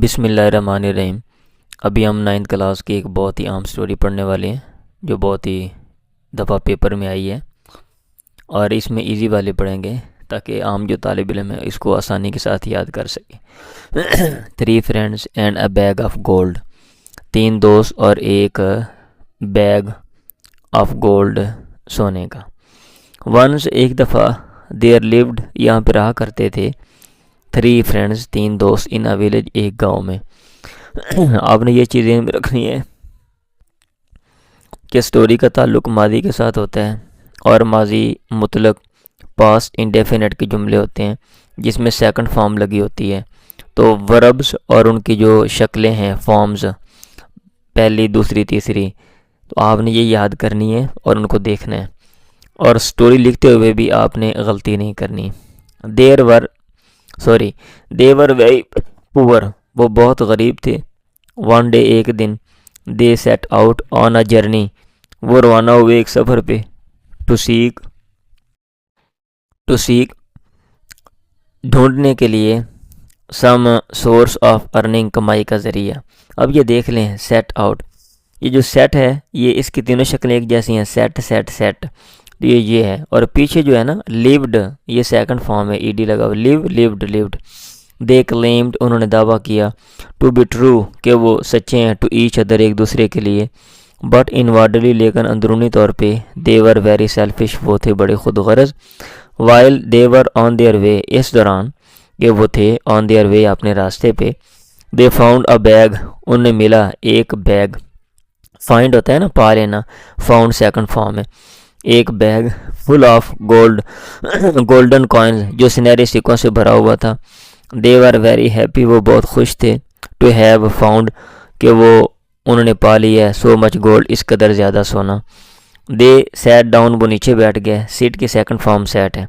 بسم اللہ الرحمن الرحیم۔ ابھی ہم 9th کلاس کی ایک بہت ہی عام سٹوری پڑھنے والے ہیں جو بہت ہی دفعہ پیپر میں آئی ہے، اور اس میں ایزی والے پڑھیں گے تاکہ عام جو طالب علم ہے اس کو آسانی کے ساتھ یاد کر سکے۔ 3 friends and a bag of gold۔ 3 دوست اور ایک بیگ آف گولڈ سونے کا۔ ونس ایک دفعہ دیر lived یہاں پہ رہا کرتے تھے 3 friends 3 دوست ان اے ولیج ایک گاؤں میں۔ آپ نے یہ چیزیں رکھنی ہے کہ سٹوری کا تعلق ماضی کے ساتھ ہوتا ہے اور ماضی مطلق پاسٹ انڈیفینٹ کے جملے ہوتے ہیں جس میں سیکنڈ فارم لگی ہوتی ہے، تو وربز اور ان کی جو شکلیں ہیں فارمز پہلی دوسری تیسری، تو آپ نے یہ یاد کرنی ہے اور ان کو دیکھنا ہے، اور سٹوری لکھتے ہوئے بھی آپ نے غلطی نہیں کرنی۔ دے ور ویری پور، وہ بہت غریب تھے۔ ون ڈے ایک دن، they set out on a journey, وہ روانہ ہوئے ایک سفر پہ، ٹو سیک ڈھونڈنے کے لیے، سم سورس آف ارننگ کمائی کا ذریعہ۔ اب یہ دیکھ لیں سیٹ آؤٹ، یہ جو سیٹ ہے یہ اس کی تینوں شکلیں ایک جیسی ہیں، سیٹ یہ ہے، اور پیچھے جو ہے نا لیوڈ، یہ سیکنڈ فارم ہے، ای ڈی لگا ہوا، لیوڈ۔ دے کلیمڈ، انہوں نے دعویٰ کیا، ٹو بی ٹرو کہ وہ سچے ہیں، ٹو ایچ ادر ایک دوسرے کے لیے، بٹ انوارڈلی لیکن اندرونی طور پہ، دے ور ویری سیلفش وہ تھے بڑے خود غرض، while they were on their way اس دوران کہ وہ تھے آن دیئر وے اپنے راستے پہ، دے فاؤنڈ اے بیگ انہیں ملا ایک بیگ، فائنڈ ہوتا ہے نا پا لینا، فاؤنڈ سیکنڈ فارم ہے، ایک bag full of golden coins جو سنہرے سکوں سے بھرا ہوا تھا، دے ور ویری ہیپی وہ بہت خوش تھے، ٹو ہیو فاؤنڈ کہ وہ انہوں نے پا لی ہے، سو مچ گولڈ اس قدر زیادہ سونا، دے سیٹ ڈاؤن وہ نیچے بیٹھ گئے، سیٹ کی سیکنڈ فارم سیٹ ہے،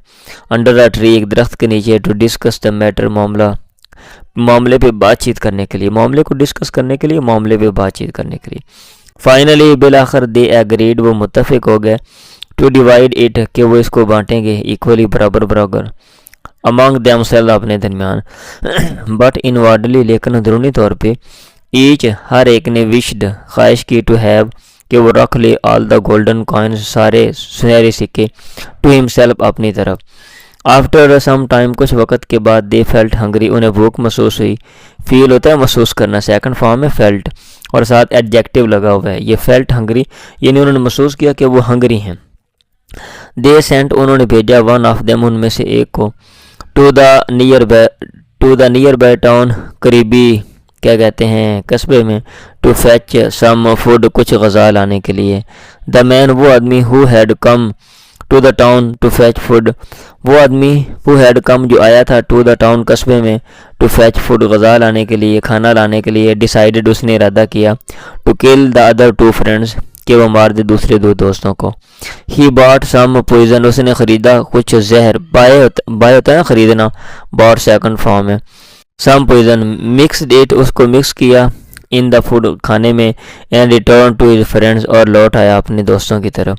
انڈر اے ٹری ایک درخت کے نیچے، ٹو ڈسکس دا میٹر معاملے پہ بات چیت کرنے کے لیے، معاملے کو ڈسکس کرنے کے لیے، معاملے پہ بات چیت کرنے کے لیے، فائنلی بالآخر دے ایگریڈ وہ متفق ہو گئے، ٹو ڈیوائڈ اٹ کہ وہ اس کو بانٹیں گے ایکولی برابر امانگ دیم سیل اپنے درمیان، بٹ انوارڈلی لیکن اندرونی طور پہ، ایچ ہر ایک نے وشڈ خواہش کی، ٹو ہیو کہ وہ رکھ لے آل دا گولڈن کوائنز سارے سنہرے سکے، ٹو ہمسیلف اپنی طرف۔ آفٹر سم ٹائم کچھ وقت کے بعد، دے فیلٹ ہنگری انہیں بھوک محسوس ہوئی، فیل ہوتا ہے محسوس کرنا، سیکنڈ فارم میں فیلٹ اور ساتھ ایڈجیکٹیو لگا ہوا ہے، یہ فیلٹ ہنگری یعنی انہوں نے محسوس کیا کہ وہ ہنگری ہیں۔ دے سینٹ انہوں نے بھیجا ون آف دیم ان میں سے ایک کو، to the nearby town قریبی کیا کہتے ہیں قصبے میں، ٹو فیچ سم فوڈ کچھ غذا لانے کے لیے، دا مین وہ آدمی who had come to the town to fetch food وہ آدمی ہو ہیڈ کم جو آیا تھا ٹو دا ٹاؤن قصبے میں، ٹو فیچ فوڈ غذا لانے کے لیے، کھانا لانے کے لیے، ڈیسائیڈڈ اس نے ارادہ کیا، to kill the other 2 friends کہ وہ مار دے دوسرے 2 دوستوں کو، ہی باٹ سم پوائزن اس نے خریدا کچھ زہر، بائے ہوتا ہے نا خریدنا، باٹ سیکنڈ فارم ہے، سم پوائزن مکس ڈیٹ اس کو مکس کیا، ان دا فوڈ کھانے میں، and return to his friends اور لوٹ آیا اپنے دوستوں کی طرف،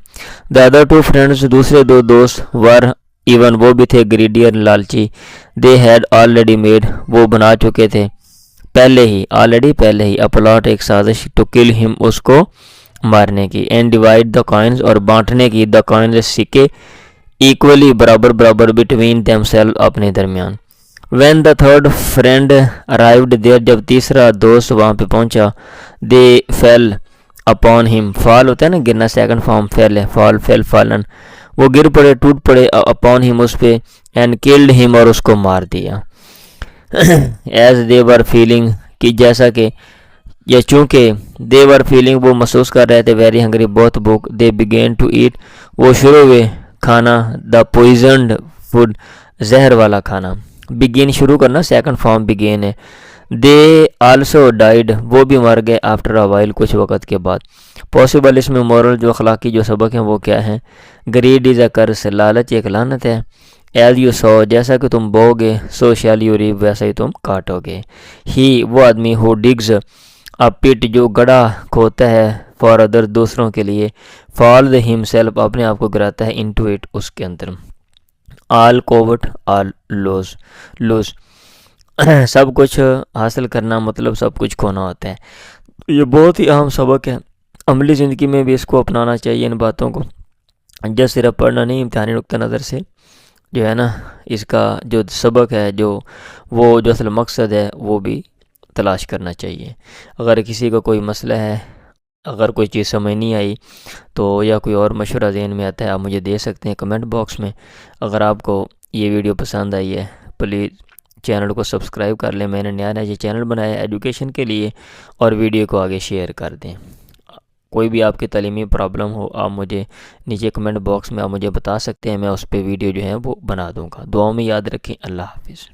دا ادر 2 friends دوسرے 2 دوست ور ایون وہ بھی تھے Grenadier لالچی، they had already made وہ بنا چکے تھے پہلے ہی اے پلاٹ ایک سازش، ٹو کل ہم اس کو مارنے کی، اینڈ ڈیوائڈ دا کوائنز اور بانٹنے کی، دا کوائنز سکے، ایکولی برابر بٹوین دیم سیل اپنے درمیان۔ When the third friend arrived there جب تیسرا دوست وہاں پہ پہنچا، دے فیل اپون ہم فال ہوتا ہے نا گرنا، سیکنڈ فارم فیل ہے، فالن وہ گر پڑے ٹوٹ پڑے، اپون ہم اس پہ، اینڈ کلڈ ہم اور اس کو مار دیا، ایز دے ور فیلنگ کہ جیسا کہ یا چونکہ دے ور فیلنگ وہ محسوس کر رہے تھے ویری ہنگری بہت بھوک، دے بگین ٹو ایٹ وہ شروع ہوئے کھانا، دا پوائزنڈ فوڈ زہر والا کھانا، بگین شروع کرنا سیکنڈ فارم بگین ہے، دے آلسو ڈائیڈ وہ بھی مر گئے، آفٹر اے وائل کچھ وقت کے بعد۔ پاسبل اس میں مورل جو اخلاقی جو سبق ہیں وہ کیا ہیں، گریڈ از اے کرس لالچ ایک لعنت ہے، ایز یو سو جیسا کہ تم بو گے، سو شیل یو ریپ ویسا ہی تم کاٹو گے، ہی وہ آدمی ہو ڈگز پٹ جو گڑھا کھوتا ہے، فار ادر دوسروں کے لیے، فال ہم سیلف اپنے آپ کو گراتا ہے، انٹو اٹ اس کے اندر، آل کووٹ آل لوز سب کچھ حاصل کرنا مطلب سب کچھ کھونا ہوتا ہے. یہ بہت ہی اہم سبق ہے. عملی زندگی میں بھی اس کو اپنانا چاہیے ان باتوں کو. جس صرف پڑھنا نہیں، امتحانی نقطہ نظر سے جو ہے نا اس کا جو سبق ہے، وہ جو اصل مقصد ہے وہ بھی تلاش کرنا چاہیے. اگر کسی کا کوئی مسئلہ ہے، اگر کوئی چیز سمجھ نہیں آئی تو یا کوئی اور مشورہ ذہن میں آتا ہے، آپ مجھے دے سکتے ہیں کمنٹ باکس میں. اگر آپ کو یہ ویڈیو پسند آئی ہے پلیز چینل کو سبسکرائب کر لیں. میں نے نیا یہ چینل بنایا ہے ایجوکیشن کے لیے، اور ویڈیو کو آگے شیئر کر دیں. کوئی بھی آپ کی تعلیمی پرابلم ہو، آپ مجھے نیچے کمنٹ باکس میں آپ مجھے بتا سکتے ہیں، میں اس پہ ویڈیو جو ہے وہ بنا دوں گا. دعاؤں میں یاد رکھیں. اللہ حافظ.